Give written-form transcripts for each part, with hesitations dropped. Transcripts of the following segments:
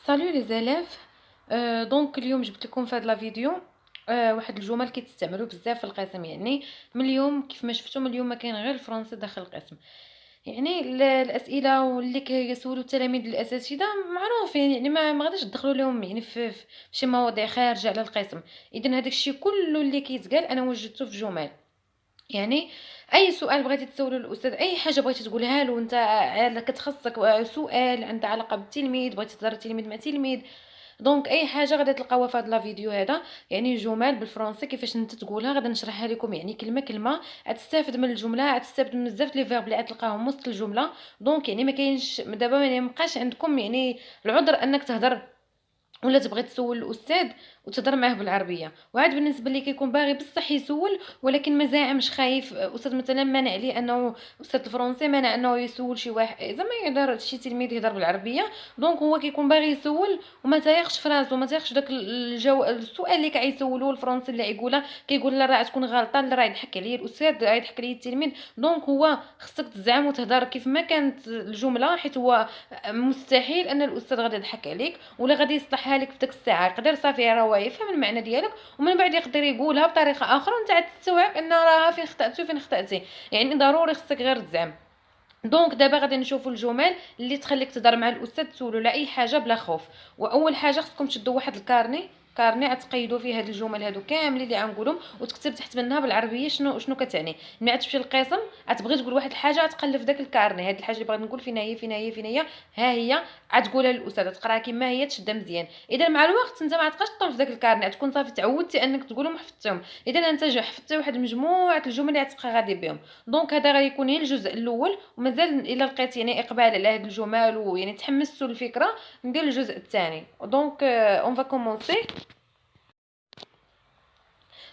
سالو لي زيليف. دونك اليوم جبت لكم في هاد لا فيديو واحد الجمل كيتستعملوا بزاف في القسم. يعني من اليوم كيف ما شفتم اليوم ما كاين غير الفرنسي داخل القسم. يعني الاسئله واللي كيسولوا التلاميذ الاساتذه معروفين، يعني ما غاديش تدخلوا لهم يعني في شي مواضيع خارجه على القسم. اذا هذاك الشيء كله اللي كيتقال انا وجدته في جمل. يعني اي سؤال بغيتي تسولو الاستاذ، اي حاجه بغيتي تقولها له انت كتخصك سؤال عندها علاقه بالتلميذ، بغيتي تهضر تلميذ مع تلميذ، دونك اي حاجه غادي تلقاوها في هذا لا فيديو هذا. يعني جمل بالفرنسي كيفاش انت تقولها غادي نشرحها لكم يعني كلمه كلمه. غتستافد من الجمله، غتستافد من بزاف لي فيرب اللي غتلقاهم وسط الجمله. دونك يعني ما كاينش دابا ما يبقاش عندكم يعني العذر انك تهضر ولا تبغي تسول الاستاذ وتهضر معاه بالعربيه. وعاد بالنسبه اللي كيكون باغي بصح يسول ولكن ما زاعمش خايف استاذ مثلا مانع عليه انه استاذ الفرنسي مانع انه يسول شي واحد زعما يهضر شي تلميذ يهضر بالعربيه. دونك هو كيكون باغي يسول وما تايقش في راسو، ما تايقش داك السؤال اللي كيسولوه الفرنسي اللي يقوله كيقول لا راه تكون غلطه، لا راه يضحك عليا الاستاذ، راه يضحك عليا التلميذ. دونك هو خصك تزعم وتهضر كيف ما كانت الجمله، حيت هو مستحيل ان الاستاذ غادي يضحك عليك ولا غادي يصلحها لك في ديك الساعه. يقدر صافي راه هو يفهم المعنى ديالك ومن بعد يقدر يقولها بطريقه اخرى وانت تستوعب ان راه فين خطاتي وفين خطاتي. يعني ضروري خصك غير تزعم. دونك دابا غادي نشوفوا الجمل اللي تخليك تهضر مع الاستاذ تسولو لا اي حاجه بلا خوف. واول حاجه خصكم تشدوا واحد كارني غتقيدوا فيه هاد الجمل هادو كاملين اللي غنقولهم وتكتب تحت منها بالعربيه شنو كتعني. ملي تمشي للقسم غتبغي تقول واحد الحاجه غتقلب في داك الكارني، هاد الحاجه اللي بغيت نقول فين هي ها هي. غتقولها للاستاذ تقراها كما هي تشدها مزيان. اذا مع الوقت انت ما غتبقاش تطول في داك الكارني، غتكون صافي تعودتي انك تقولهم وحفظتيهم. اذا انت حفظتي واحد مجموعه الجمل اللي غتبقى غادي بهم. دونك هذا غيكون هي الجزء الاول، ومازال الا لقيت يعني اقبال على هاد الجمل ويعني تحمستوا للفكره ندير الجزء الثاني. دونك اون فا كومونسي.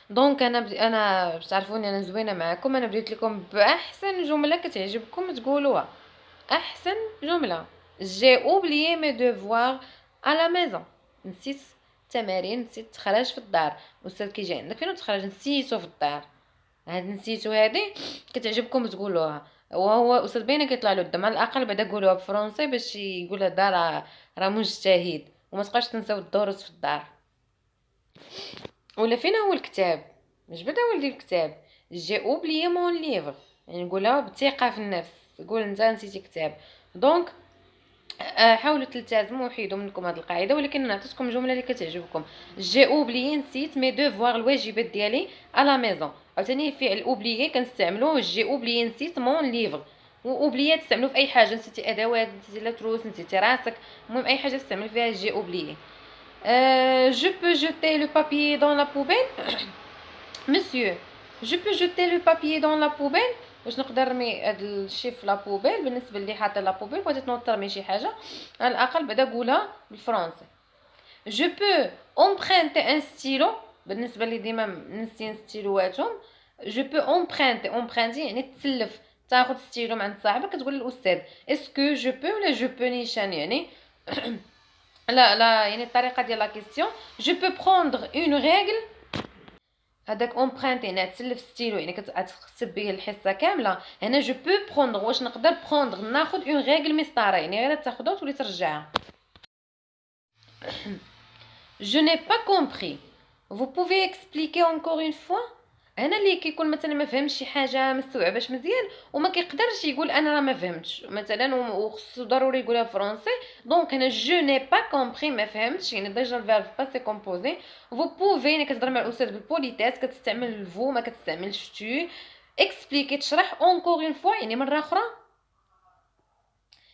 دونك انا باش تعرفوني انا زوينه معكم، انا بديت لكم باحسن جمله كتعجبكم تقولوها. احسن جمله: جي اوبليي مي دوفوار على ميزون. نسيت التمارين، نسيت تخرج في الدار. الاستاذ كيجي عندك فين تخرج؟ نسيتو في الدار. هاد نسيتو هادي كتعجبكم تقولوها. وهو استاذ بينا كيطلع له الدم على الاقل بعدا قولوها بالفرنسي باش يقول هذا راه مجتهد. وما تبقاش تنساو الدروس في الدار. ولا فين هو الكتاب؟ جبد ولدي الكتاب. جي اوبليي مون ليفر. يعني نقولها بثقه في النفس، تقول انت نسيتي كتاب. دونك حاولوا تلتزموا وحيدوا منكم هذه القاعده، ولكن انا عطيتكم جمله اللي كتعجبكم. جي اوبليي نسيت مي دوفوار الواجبات ديالي على ميزون. عاوتاني فعل اوبليي كنستعملوه جي اوبليي نسيت مون ليفر. واوبليي تستعملوا في اي حاجه، نسيتي ادوات، نسيتي لاتروس، نسيتي راسك، المهم اي حاجه تستعمل فيها جي اوبليي. Je peux jeter le papier dans la poubelle. Monsieur, je peux jeter le papier dans la poubelle. واش نقدر نرمي هاد الشي في لا بوبيل؟ بالنسبه اللي حاطه لا بوبيل بغيتي تنوض ترمي شي حاجه على الاقل بعدا قولها بالفرنسي. جو بو امبرينتي ان ستيلو. بالنسبه اللي ديما منسين ستيلواتهم، جو بو امبرينتي يعني تسلف، تاخذ ستيلو من عند صاحبك كتقول للاستاذ اسكو جو بو ولا جو بو نيشان يعني لا يعني الطريقه ديال لا كيسيون. جو بو بروندر اون ريغل. هذاك امبرانت يعني تسلف ستيلو يعني كتكتب به الحصه كامله. هنا جو بو بروندر واش نقدر بروندر ناخذ اون ريغل مسطره يعني غير تاخذها وتولي ترجعها. Je n'ai pas compris. Vous pouvez expliquer encore une fois. هنا اللي كيكون مثلا ما فهمش شي حاجه ما استوعبش مزيان وما كيقدرش يقول انا راه ما فهمتش مثلا وخصو ضروري يقولها فرونسي. دونك هنا جو ني با كومبري ما فهمتش يعني ديجا الفيرب باسي كومبوزي. فو بوفي يعني كتهضر مع الاستاذ بالبوليتيس كتستعمل الفو ما كتستعملش تو. اكسبليكي تشرح اونكور اون فوا يعني مره اخرى.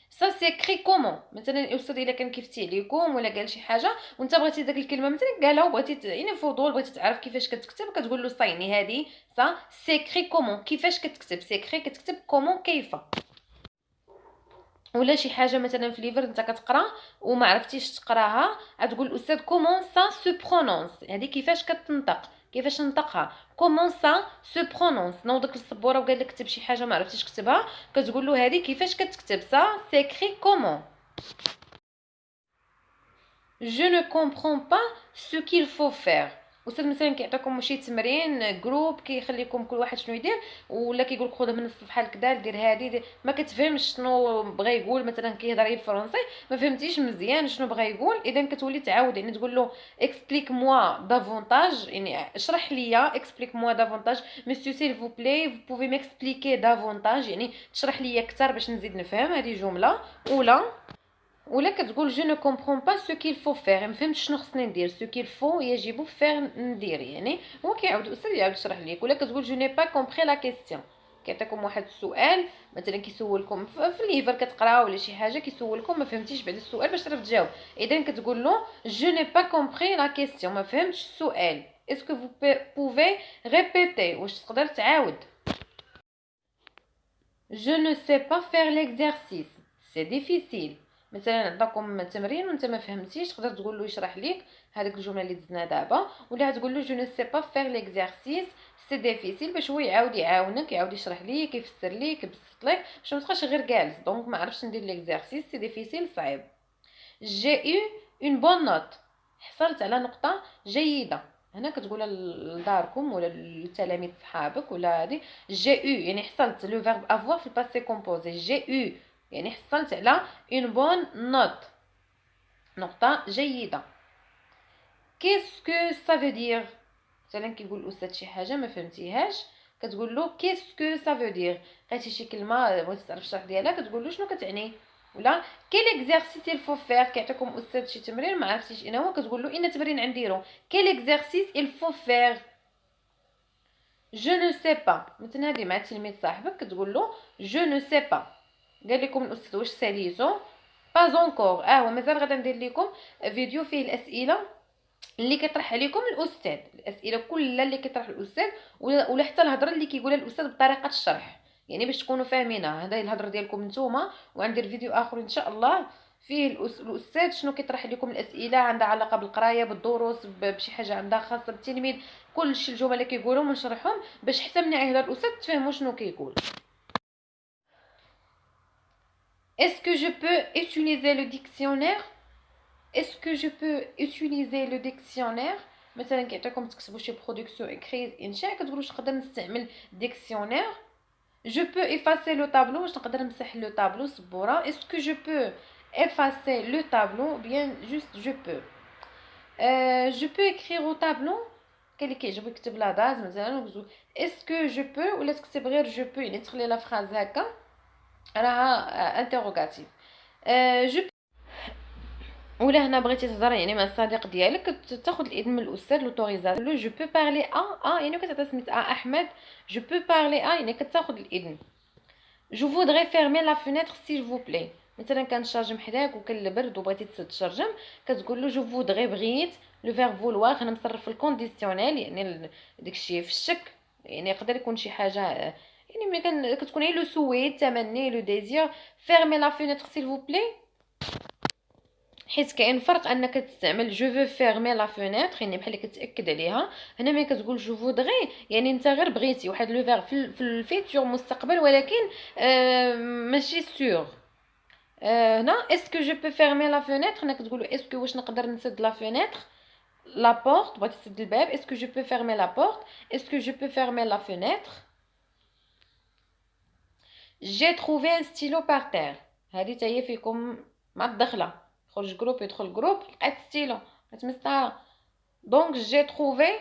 سا سيكري كومون. مثلا الاستاذ الا كان كيفتي عليكم ولا قال شي حاجه وانت بغيتي داك الكلمه مثلا قالها وبغيتي يعني فضول بغيتي تعرف كيفاش كتكتب كتقول له صايني هذه سا سيكري كومون. كيفاش كتكتب سيكري كتكتب كومون كيف. ولا شي حاجه مثلا في ليفر انت كتقرا وما عرفتيش تقراها غتقول الاستاذ كومون سا سو برونونس. هذه كيفاش كتنطق كيفاش نطقها كومون سا سو برونونس. نوضك للسبوره وقال لك كتب شي حاجه ما عرفتيش تكتبها كتقول له هذه كيفاش كتكتب سا سيكري كومون. Je ne comprends pas ce qu'il faut faire. استاذ مثلا كيعطيكم شي تمرين جروب كيخليكم كل واحد شنو يدير، ولا كيقول لك خذها من الصفحه الكدا دير هذه ما كتفهمش شنو بغى يقول، مثلا كيهضر بالفرنسي ما فهمتيش مزيان شنو بغى يقول، اذا كتولي تعاود يعني تقول له اكسبليك موا دافونتاج، يعني اشرح ليا اكسبليك موا دافونتاج مسيو سيل فو بلاي فو بوفي ميكسبليكي دافونتاج، يعني تشرح ليا اكثر باش نزيد نفهم. هذه جمله اولى. ولا كتقول جو نو كومبرون با سو كيل فو فير، ما فهمتش شنو خصني ندير، سو كيل فو يجب فير ندير، يعني هو كيعاود الاستاذ يعاود يشرح ليك. ولا كتقول جو ني با كومبري لا كيسيون، كيعطيكم واحد السؤال مثلا كيسولكم في الليفر كتقراو ولا شي حاجه كيسولكم ما فهمتيش بعد السؤال باش تعرف تجاوب، اذا كتقول له جو ني با كومبري لا كيسيون، ما فهمتش السؤال، اسكو فو بوفي ريبيتي، واش تقدر تعاود. Je ne sais pas faire l'exercice, c'est difficile. مثلا عطاكم تمرين وانت ما فهمتيش تقدر تقول له يشرح لك هذيك الجمله اللي دزنا دابا، ولا تقول له جو ne sais pas faire l'exercice c'est difficile باش هو يعاود يعاونك يعاود يشرح لك يفسر لك يبسط لك باش ما تبقاش غير جالس دونك ما عرفتش ندير l'exercice c'est difficile صعيب. j'ai eu une bonne note، حصلت على نقطه جيده، هنا كتقولها لداركم ولا للتلاميذ صحابك ولا هادي. جي او يعني حصلت، لو فيرب افوار في الباسي كومبوزي، جي او يعني حصلت على اون بون نوت، نقطه جيده. كيسكو سا فو دير، مثلا كيقول الاستاذ شي حاجه ما فهمتيهاش كتقول له كيسكو سا فو دير، لقيتي شي كلمه بغيتي تعرف الشرح ديالها كتقول له شنو كتعني. ولا كيل اكزرسيس الفو فير، كيعطيكم استاذ شي تمرين ما عرفتيش انا هو كتقول له ان تمرين غنديرو، كيل اكزرسيس الفو فير. جو نو سي با، مثلا هادي مع تلميذ صاحبك كتقول له جو نو سي با، قال لكم الاستاذ واش ساليتو با زونكور، هو مازال غادي ندير لكم فيديو فيه الاسئله اللي كيطرح عليكم الاستاذ، الاسئله كلها اللي كيطرح الاستاذ ولا حتى الهضره اللي كيقولها الاستاذ بطريقه الشرح، يعني باش تكونوا فاهمينها. هذا الهضره ديالكم نتوما، وغندير فيديو اخر ان شاء الله فيه الاستاذ شنو كيطرح لكم الاسئله عندها علاقه بالقرايه بالدروس بشي حاجه عندها خاصه بالتلميذ، كلشي الجمل اللي كيقولهم ونشرحهم باش حتى من يهضر الاستاذ تفهموا شنو كيقول. Est-ce que je peux utiliser le dictionnaire? Est-ce que je peux utiliser le dictionnaire؟ مثلا كيعطيكم تكتبوا شي برودكسيون اكريت انشاء كتقولوا واش نقدر نستعمل ديكسيونير. جو بو effacer لو طابلو، واش نقدر نمسح لو طابلو سبوره. اسكو جو بو effacer لو طابلو بيان جوست جو بو. جو بو écrire au tableau، كاين اللي كيعجبو يكتب لا داز مثلا اسكو جو بو، ولا تكتب غير جو بو يعني تخلي لا فراز هكا راها انتروغاتيف. جو ولا هنا بغيتي تهضر يعني مع الصديق ديالك تاخذ الاذن من الاستاذ لوتوريزاسيون، لو جو بو بارلي يعني كتعطي سميت احمد، جو بو بارلي يعني كتاخذ الاذن. جو فودري فيرمي لا فينيتر سيل فو بلاي، مثلا كنشارجم حداك وكان البرد وبغيتي تشارجم كتقول له جو فودري بغيت، لو فيرب فولوار هنا مصرف في الكونديسيونيل يعني داكشي في الشك، يعني يقدر يكون شي حاجه يعني ملي كتكون هي لو سويت تمني لو ديزير. فيرمي لا فينيتر سيل فو بلاي، حيت كاين فرق انك تستعمل جو فو فيرمي لا فينيتر يعني بحال كتاكد عليها، هنا ملي كتقول جو فودغي يعني انت غير بغيتي واحد لو فيرب في الفيتور مستقبل ولكن ماشي سور. هنا اسكو جو بو فيرمي لا فينيتر، هنا كتقولوا اسكو واش نقدر نسد لا فينيتر، لا بورت بغيتي تسد الباب اسكو جو بو فيرمي لا بورت، اسكو جو بو فيرمي لا فينيتر. جي تروفي ان ستيلو بار تير، هذه حتى هي فيكم مع الدخله، خرج جروب يدخل جروب لقيت ستيلو لقيت مسطره، دونك جي تروفي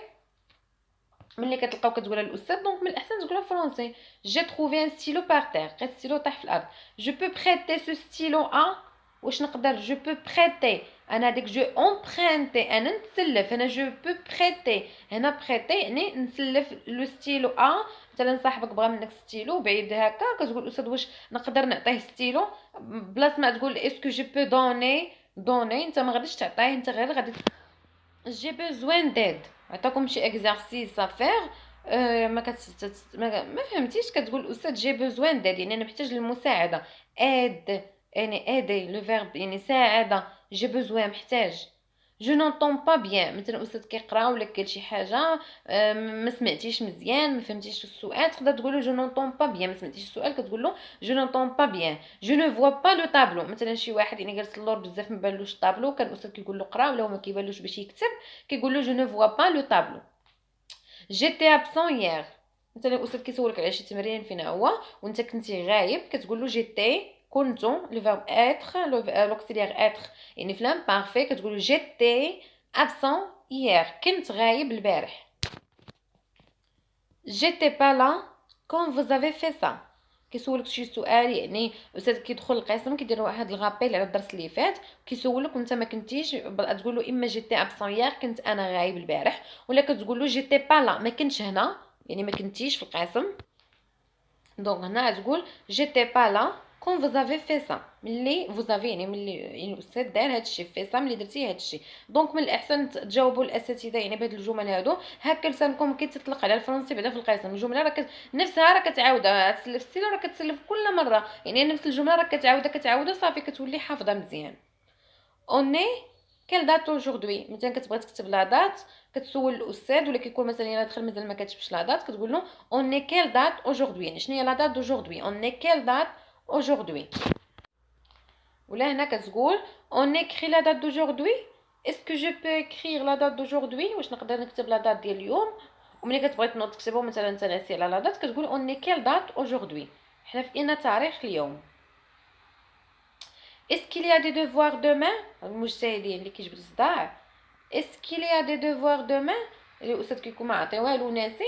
ملي كتلقاو كتقولها الاستاذ دونك من الاحسن تقولها فرونسي. جي تروفي ان ستيلو بار تير، لقيت ستيلو طاح في الارض. جو بو بريتي سو ستيلو واش نقدر جو بو بريتي انا ديك جو امبرينتي انا نتسلف، هنا جو بو بريتي هنا بريتي يعني نسلف لو ستيلو مثلا صاحبك بغى منك ستيلو بعيد هكا كتقول الاستاذ واش نقدر نعطيه ستيلو، بلاص ما تقول اسكو جو بو دوني انت ما غاديش تعطيه، انت غير غادي جي بوزوان ديد. عطاكم شي اكزرسيس افير ما فهمتيش كتقول الاستاذ جي بوزوان ديد يعني انا محتاج للمساعده، اد يعني ادي لو فيرب يعني ساعده، جي بوزوان محتاج. جو نونطون با بيان، مثلا استاذ كيقرا ولا قال شي حاجه ما سمعتيش مزيان، ما فهمتيش السؤال، تقدر تقول له جو نونطون با بيان. ما سمعتيش السؤال كتقول له جو نونطون با بيان. جو نو فوا با لو طابلو، مثلا شي واحد يعني جالس اللور بزاف ما بانلوش الطابلو، كان الاستاذ كيقول له قرا ولا هو ما كيبانلوش باش يكتب، كيقول له جو نو فوا با لو طابلو. جيتي ابسون يير، مثلا الاستاذ كيسولك على شي تمرين فين هو وانت كنتي غايب، كتقول له جيتي كنت لو فيرب اتر لوكسيليير اتر يعني في لامبارفي، كتقول له جيتي ابسون يير، كنت غايب البارح. جيتي با لا كون فوز افي في سا، كيسولك شي سؤال يعني الاستاذ كيدخل القسم كيدير واحد الغابيل على الدرس اللي فات، كيسولك وانت ما كنتيش، تقول له اما جيتي ابسون يير كنت انا غايب البارح، ولا كتقول له جيتي با لا ما كنتش هنا يعني ما كنتيش في القسم. دونك هنا تقول جيتي با لا كون فوز افي في سا، ملي فوز افي يعني ملي يعني الاستاذ دار هادشي، في سا ملي درتي هادشي. دونك من الاحسن تجاوبوا الاساتذه يعني بهاد الجمل هادو، هكا لسانكم كيتطلق على الفرنسي بعدا في القسم. الجمله راه نفسها راه كتعاودها، تسلف ستيل راه كتسلف كل مره، يعني نفس الجمله راه كتعاودها صافي كتولي حافظه مزيان. اوني كال دات اaujourd'hui، مثلا كتبغي تكتب لا دات كتسول الاستاذ، ولا كيكون مثلا الا دخل مازال ما كتبش لا دات كتقول له اوني كال دات aujourd'hui، يعني شنو هي لا دات دوجوردي، اوني كال دات aujourd'hui. ولا هنا كتقول اون écrit la date d'aujourd'hui، est-ce que je peux écrire la date d'aujourd'hui، واش نقدر نكتب لا دات ديال اليوم. وملي كتبغي تنوض تكتبو مثلا انت ناسي على لا دات كتقول اون كال دات aujourd'hui، حنا في اين تاريخ اليوم. est-ce qu'il y a des devoirs demain، المجتهدين اللي كيجبد الصداع، est-ce qu'il y a des devoirs demain، الاستاذ كيكون ما عطي والو ناسي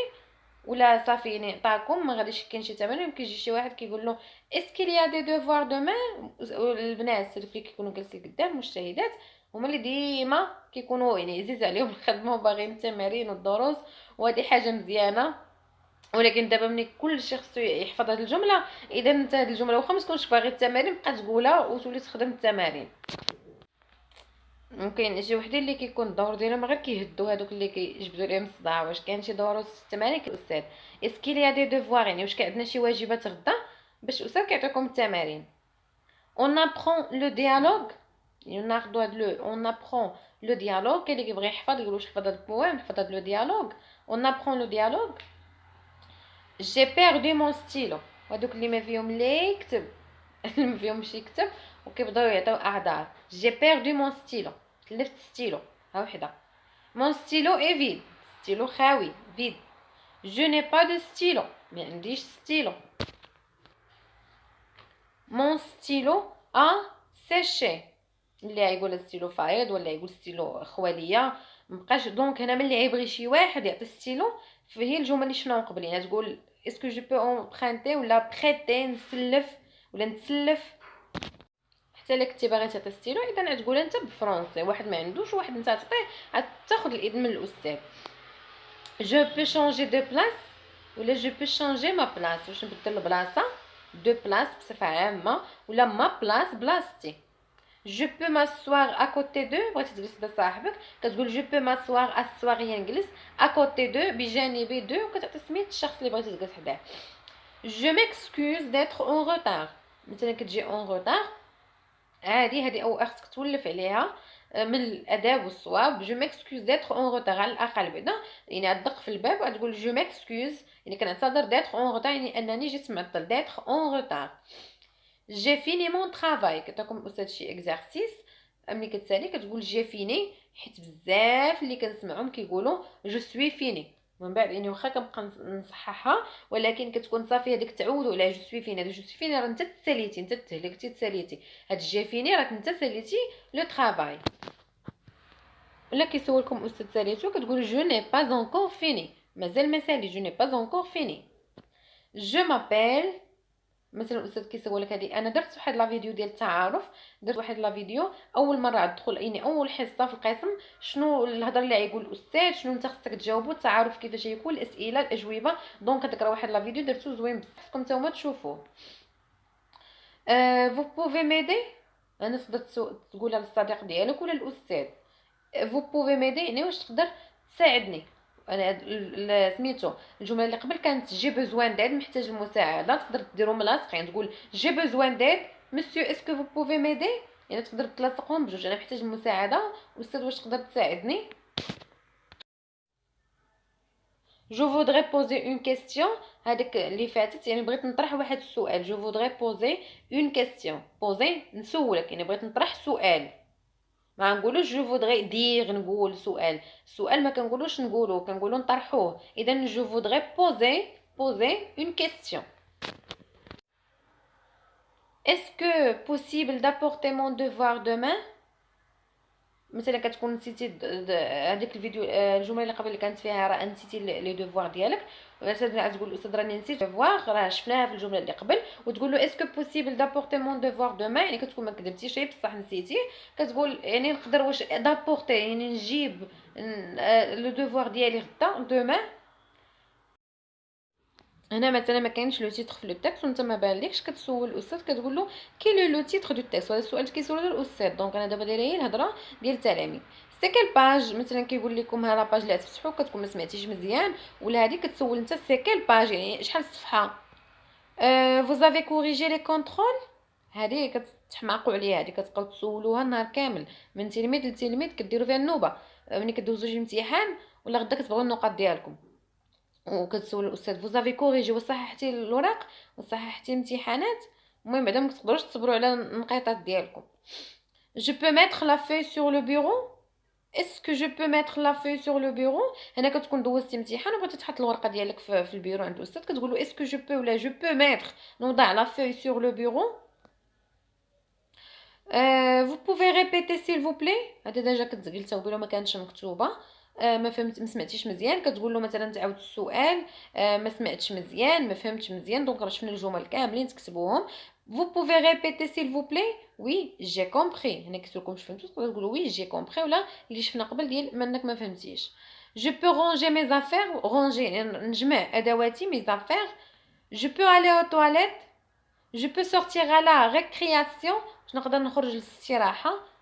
ولا صافي يعني عطاكم ما غاديش كاين شي تمرين، كيجي شي واحد كيقول له اسكي ليا دي دوفوار دومان. البنات اللي كيكونوا جالسين قدام المجتهدات هما اللي ديما كيكونوا يعني عزيز عليهم الخدمه وباغيين التمارين والدروس، وهذه حاجه مزيانه. ولكن دابا ملي كل شخص يحفظ هذه الجمله، اذا انت هذه الجمله واخا ما تكونش باغي التمارين بقى تقولها وتولي تخدم التمارين. ممكن شي وحدين اللي كيكون الدور ديالهم غير كيهدوا هذوك اللي كيجبدوا عليهم الصداع، واش كاين شي دروس التمارين الاستاذ اسكي ليا دي دوفوار، يعني واش كاين عندنا شي واجبات غدا باش الاستاذ كيعطيكم التمارين. اون ابرون لو ديالوغ، يعني ناخذوا هاد لو اون ابرون لو ديالوغ، كاين اللي كيبغي يحفظ يقول واش حفظ هاد البويم حفظ هاد لو ديالوغ. اون ابرون لو ديالوغ. جي بيردو مون ستيلو، هادوك اللي ما فيهم لا يكتب ما فيهمش يكتب وكيبداو يعطيو اعذار. جي بيردو مون ستيلو، تلفت ستيلو، ها وحده. مون ستيلو اي فيد، ستيلو خاوي فيد. جو ني با دو ستيلو، ما عنديش ستيلو. مون ستيلو ا سيشي، اللي يقول ستيلو فايض ولا يقول ستيلو خواليه مبقاش. دونك هنا ملي يبغي شي واحد يعطي ستيلو، فهي الجمل اللي شفناهم قبل تقول اسكو جو بو امبرونتي ولا بريتي، نسلف ولا نتسلف. حتى الا كنتي باغي تعطي ستيلو اذا غتقول انت بالفرنسي، واحد ما عندوش واحد انت تعطيه غتاخذ الاذن من الاستاذ. جو بو شونجي دو بلاص ولا جو بو شونجي ما بلاص، واش نبدل البلاصه دو بلاص بصفه عامه ولا ما بلاص بلاصتي. جو بو ماسوار ا كوتي دو، بغيتي تجلس بصاحبك كتقول جو بو ماسوار اسوار هي نجلس ا كوتي دو بجانبي دو، وكتعطي سميت الشخص اللي بغيتي تجلس حداه. جو ميكسكوز ديتر اون روتار، مثلا كتجي اون روتار عادي هذه او خصك تولف عليها من الاداب والصواب. جو ميكسكوز ديتر اون روتار على الاقل بعدا، يعني غتدق في الباب وتقول جو ميكسكوز يعني كنعتذر ديتر اون روتار يعني انني جيت معطل ديتر اون روتار. جي فيني مون طرافاي، كتعطيكم الاستاذ شي اكزرسيس ملي كتسالي كتقول جي فيني، حيت بزاف اللي كنسمعهم كيقولوا جو سوي فيني، من بعد يعني واخا كنبقى نصححها ولكن كتكون صافي هذيك تعودوا على جو سوي فيني. هذا جو سوي فيني راه انت تساليتي، انت تهلكتي تساليتي. هاد جي فيني راك انت ساليتي لو طرافاي. ولا كيسولكم استاذ ساليتو كتقول جو ني با انكور فيني، مازال ما سالي، جو ني با انكور فيني. جو مابيل، مثلا الاستاذ كيسولك هذه انا درت واحد لا فيديو ديال التعارف، درت واحد لا فيديو اول مره ادخل يعني اول حصه في القسم، شنو الهضره اللي يقول الاستاذ، شنو انت خصك تجاوبوا، التعارف كيفاش يكون، الاسئله الاجوبه. دونك هذاك راه واحد لا فيديو درتو زوين بزاف، خصكم نتوما تشوفوه. فو بوفي ميدي، انا تقدر تقولها للصديق ديالك ولا الاستاذ. فو بوفي ميدي يعني واش تقدر تساعدني. انا سميتو الجمله اللي قبل كانت جي بوزوان ديد، محتاج المساعده، تقدر ديرو ملاصق يعني تقول جي بوزوان ديد مسيو اسكو فو بوفي ميدي. يعني تقدر تلاصقهم بجوج. انا محتاج المساعده. استاذ واش تقدر تساعدني؟ جو فودغي بوزي اون كيستيون. هذيك اللي فاتت يعني بغيت نطرح واحد السؤال. جو فودغي بوزي اون كيستيون. بوزي نسولك، يعني بغيت نطرح سؤال. ما نقولوش جو فودغي دير نقول سؤال. السؤال ما كنقولوش نقولوه، كنقولوا نطرحوه. اذا جو فودغي بوزي اون كيستيون. Est-ce que possible d'apporter mon devoir demain؟ مثلا كتكون نسيتي هذيك الفيديو الجمله اللي قبل اللي كانت فيها راه نسيتي لي دوفوار ديالك. الاستاذ تقول الاستاذ راني نسيت دوفوار، راه شفناها في الجمله اللي قبل. وتقول له اسكو بوسيبل دابورتي مون دوفوار دوما، يعني كتكون ما كذبتيش بصح نسيتي. كتقول يعني نقدر واش دابورتي يعني نجيب لو دوفوار ديالي غدا دوما. هنا مثلا ما كاينش لو تيتر في لو تيكست وانت ما بالكش، كتسول الاستاذ كتقول له كي لو تيتر دو تيكست. هذا السؤال كيسولو الاستاذ. دونك انا دابا دايره هي الهضره ديال التلاميذ. سي كيل باج مثلا كيقول لكم ها لا باج اللي تفتحوا كتكون ما سمعتيش مزيان، ولا هذه كتسول انت سي كيل باج يعني شحال الصفحه. فوز افي كوريجي لي كونترول. هذه كتحماقوا عليها، هذه كتبقاو تسولوها النهار كامل من تلميذ لتلميذ، كديروا فيها النوبه ملي كدوزوا شي امتحان ولا غدا كتبغيو النقاط ديالكم. وكتسول الاستاذ فوزافي كوريجي وصححتي الوراق وصححتي الامتحانات. المهم بعدا ما تقدروش تصبروا على النقيطات ديالكم. جو بو ميتر لا فوي سور لو بيرو. اسكو جو بو ميتر لا فوي سور لو بيرو. هنا كتكون دوزتي امتحان وبغيتي تحط الورقه ديالك في البيرو عند الاستاذ، كتقول له اسكو جو بو ولا جو بو ميتر نوضع لا فوي سور لو بيرو. vous pouvez répéter s'il vous plaît. هذا ديجا كتقلتها وبلا ما كانتش مكتوبه. ما فهمت ما سمعتيش مزيان كتقول له مثلا تعاود السؤال. ما سمعتش مزيان ما فهمتش مزيان. دونك راه شفنا الجمل كاملين تكتبوهم. vous pouvez répéter s'il vous plaît. oui j'ai compris. هنا كيقول لكم واش فهمتوا تقدروا تقولوا oui j'ai compris، ولا اللي شفنا قبل ديال منك ما فهمتيش. je peux ranger mes affaires. ranger يعني نجمع ادواتي mes affaires. je peux aller aux toilettes. je peux sortir à la récréation. باش نقدر نخرج للاستراحه.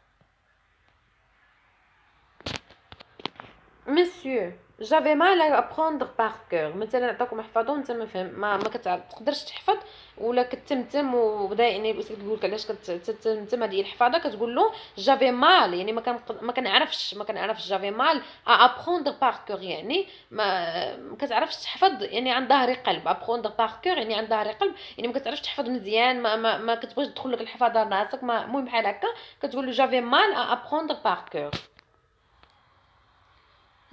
مسيو جافي مال ابروندر بار كور. مثلا عطاكم محفظه وانت ما فهم ما كتقدرش تحفظ ولا كتمتم وبدا يعني الاستاذ كيقول لك علاش كتمتم هذه الحفاظه، كتقول له جافي مال يعني ما كنعرفش جافي مال ابروندر بار كور يعني ما كتعرفش تحفظ يعني عن ظهر قلب. ابروندر بار كور يعني عن ظهر قلب يعني ما كتعرفش تحفظ مزيان ما كتبغيش تدخل لك الحفاظه لراسك. المهم بحال هكا كتقول له جافي مال ابروندر بار كور.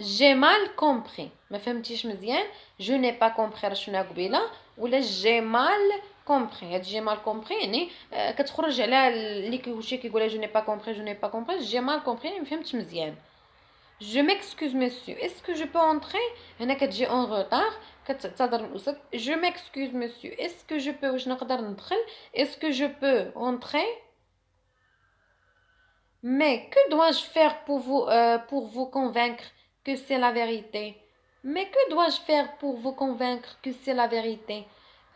j'ai mal compris ما فهمتيش مزيان. je n'ai pas compris راه شفنا قبيله. ولا j'ai mal compris. هاد j'ai mal compris يعني كتخرج على اللي كلشي كيقولها je n'ai pas compris je n'ai pas compris. j'ai mal compris يعني ما فهمتش مزيان. je m'excuse monsieur est-ce que je peux entrer. هنا كتجي en retard كتعتذر من الاستاذ. je m'excuse monsieur est-ce que je peux واش نقدر ندخل. est-ce que je peux entrer. mais que dois-je faire pour vous convaincre que c'est la vérité. mais que dois-je faire pour vous convaincre que c'est la vérité.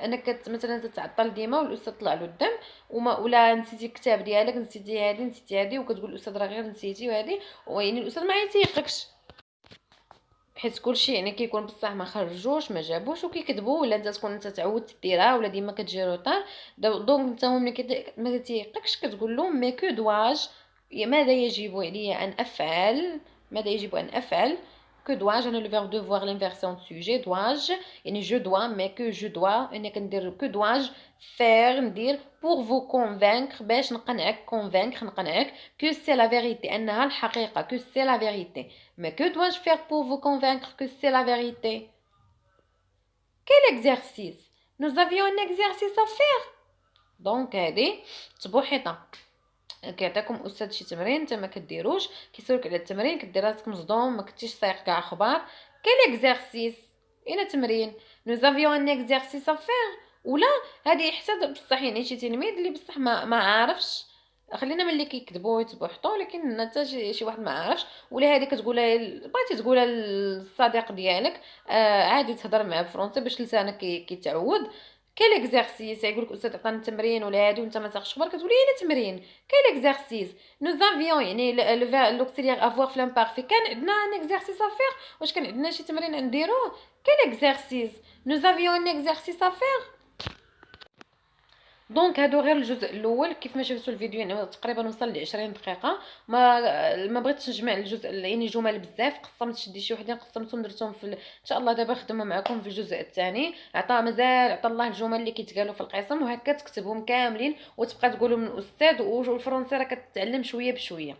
انا مثلا تتعطل ديما والاستاذ طلع له الدم ولا نسيتي الكتاب ديالك نسيتي هذه وكتقول الاستاذ راه غير نسيتي وهذه ويعني الاستاذ ما يتيقكش حيت كلشي يعني كيكون بصح ما خرجوش ما جابوش وكيكذبوا ولا انت تكون انت تعودت ديرها ولا ديما كتجي روطار. دونك انت ملي ما تيقكش كتقول له مي كو دواج ماذا يجب علي ان افعل. ماذا يجب ان افعل. que dois-je. انا le verbe devoir l'inversion de sujet dois-je يعني je dois mais que je dois انا كندير que dois-je faire ندير pour vous convaincre باش نقنعك convaincre نقنعك que c'est la vérité انها الحقيقه que c'est la vérité. mais que dois-je faire pour vous convaincre que c'est la vérité. quel exercice. nous avions un exercice à faire. donc هذه تبوحيطه كيعطيكم استاذ شي تمرين انت ما كديروش كيسولك على التمرين كدير راسك مصدوم ما كنتيش سايق كاع اخبار. كاين اكزرسيس اين تمرين. nous avions un exercice à faire. ولا هذه حتى بصح يعني شي تلميذ اللي بصح ما عارفش خلينا من اللي كيكذبوا ويتبحطوا لكن حتى شي واحد ما عارفش ولا هذه كتقولها بغيتي تقولها للصديق ديالك عادي تهضر معاه بالفرنسي باش لسانك كيتعود. كاين اكزرسيس يقول لك استاذ عطانا التمرين ولا هادي وانت ما ساقش خبر كتقولي انا تمرين. كاين اكزرسيس نو زافيون يعني لوكسيليير افوار في لامبارفي كان عندنا ان اكزرسيس افير. واش كان عندنا شي تمرين نديروه. كاين اكزرسيس نو زافيون ان اكزرسيس افير. دونك هادو غير الجزء الاول. كيف ما شفتوا الفيديو يعني تقريبا وصل ل 20 دقيقه. ما بغيتش نجمع الجزء يعني جمل بزاف، قسمت شديت شي وحدين قسمتهم درتهم في ان شاء الله دابا نخدموا معكم في الجزء الثاني. مازال عطى الله الجمل اللي كيتقالوا في القسم، وهكا تكتبهم كاملين وتبقى تقولهم من الاستاذ. والفرنسي راه كتتعلم شويه بشويه.